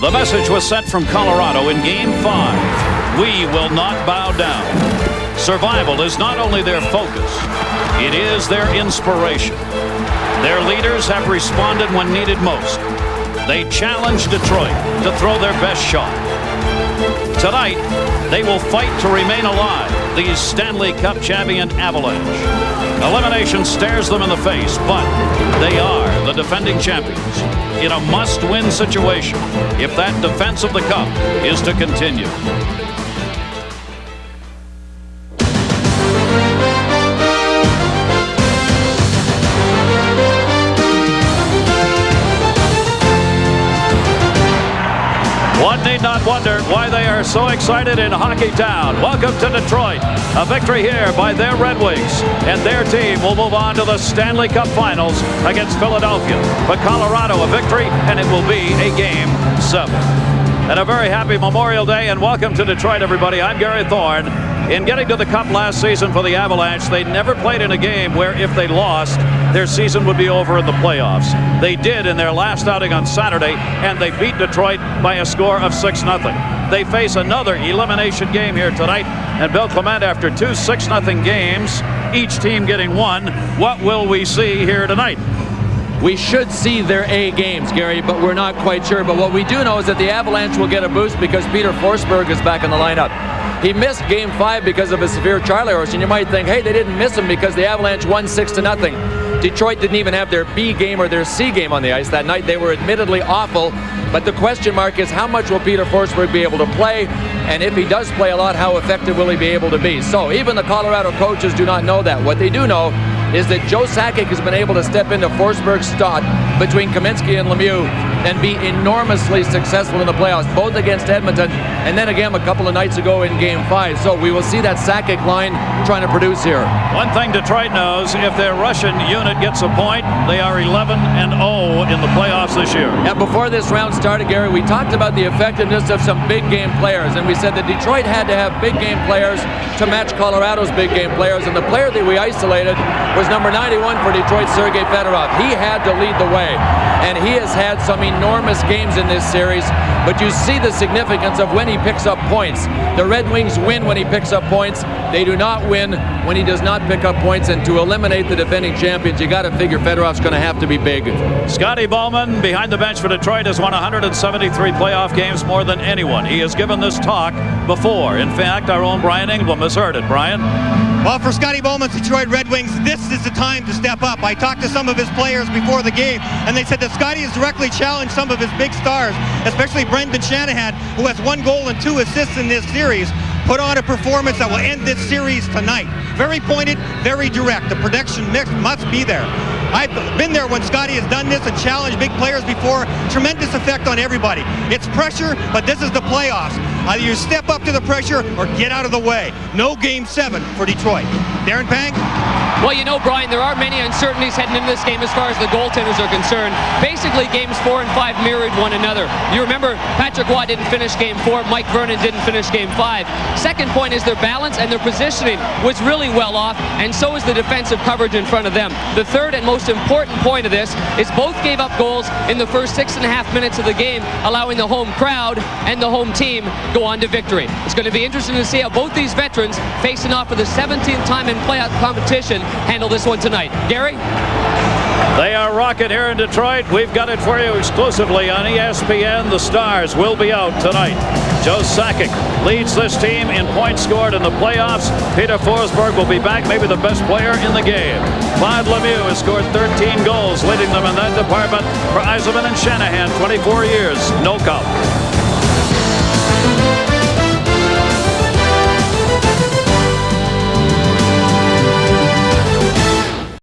The message was sent from Colorado in Game 5. We will not bow down. Survival is not only their focus, it is their inspiration. Their leaders have responded when needed most. They challenged Detroit to throw their best shot. Tonight, they will fight to remain alive, these Stanley Cup champion Avalanche. Elimination stares them in the face, but they are the defending champions in a must-win situation if that defense of the cup is to continue. One need not wonder why they are so excited in Hockey Town. Welcome to Detroit. A victory here by their Red Wings. And their team will move on to the Stanley Cup Finals against Philadelphia. For Colorado, a victory, and it will be a Game 7. And a very happy Memorial Day, and welcome to Detroit, everybody. I'm Gary Thorne. In getting to the Cup last season for the Avalanche, they never played in a game where if they lost, their season would be over in the playoffs. They did in their last outing on Saturday, and they beat Detroit by a score of 6-0. They face another elimination game here tonight, and Bill Clement, after two 6-0 games, each team getting one, what will we see here tonight? We should see their A games, Gary, but we're not quite sure. But what we do know is that the Avalanche will get a boost because Peter Forsberg is back in the lineup. He missed Game 5 because of a severe Charlie horse, and you might think, hey, they didn't miss him because the Avalanche won 6-0. Detroit didn't even have their B game or their C game on the ice that night. They were admittedly awful, but the question mark is how much will Peter Forsberg be able to play, and if he does play a lot, how effective will he be able to be? So even the Colorado coaches do not know that. What they do know is that Joe Sakic has been able to step into Forsberg's spot between Kaminsky and Lemieux and be enormously successful in the playoffs, both against Edmonton and then again a couple of nights ago in Game 5. So we will see that Sakic line trying to produce here. One thing Detroit knows, if their Russian unit gets a point, they are 11-0 in the playoffs this year. Yeah, before this round started, Gary, we talked about the effectiveness of some big game players, and we said that Detroit had to have big game players to match Colorado's big game players, and the player that we isolated was number 91 for Detroit, Sergei Fedorov. He had to lead the way, and he has had some enormous games in this series, but you see the significance of when he picks up points. The Red Wings win when he picks up points. They do not win when he does not pick up points, and to eliminate the defending champions, you got to figure Fedorov's going to have to be big. Scotty Bowman, behind the bench for Detroit, has won 173 playoff games, more than anyone. He has given this talk before. In fact, our own Brian Engblom has heard it. Brian? Well, for Scotty Bowman's Detroit Red Wings, this is the time to step up. I talked to some of his players before the game, and they said that Scotty has directly challenged some of his big stars, especially Brendan Shanahan, who has 1 goal and 2 assists in this series. Put on a performance that will end this series tonight. Very pointed, very direct. The production mix must be there. I've been there when Scotty has done this and challenged big players before. Tremendous effect on everybody. It's pressure, but this is the playoffs. Either you step up to the pressure or get out of the way. No Game 7 for Detroit. Darren Pang? Well, you know, Brian, there are many uncertainties heading into this game as far as the goaltenders are concerned. Basically, Games 4 and 5 mirrored one another. You remember, Patrick Waugh didn't finish Game 4. Mike Vernon didn't finish Game 5. Second point is their balance and their positioning was really well off, and so is the defensive coverage in front of them. The third and most important point of this is both gave up goals in the first 6.5 minutes of the game, allowing the home crowd and the home team go on to victory. It's going to be interesting to see how both these veterans, facing off for the 17th time in playoff competition, handle this one tonight. Gary? They are rocking here in Detroit. We've got it for you exclusively on ESPN. The Stars will be out tonight. Joe Sakic leads this team in points scored in the playoffs. Peter Forsberg will be back, maybe the best player in the game. Claude Lemieux has scored 13 goals, leading them in that department. For Yzerman and Shanahan, 24 years, no cup.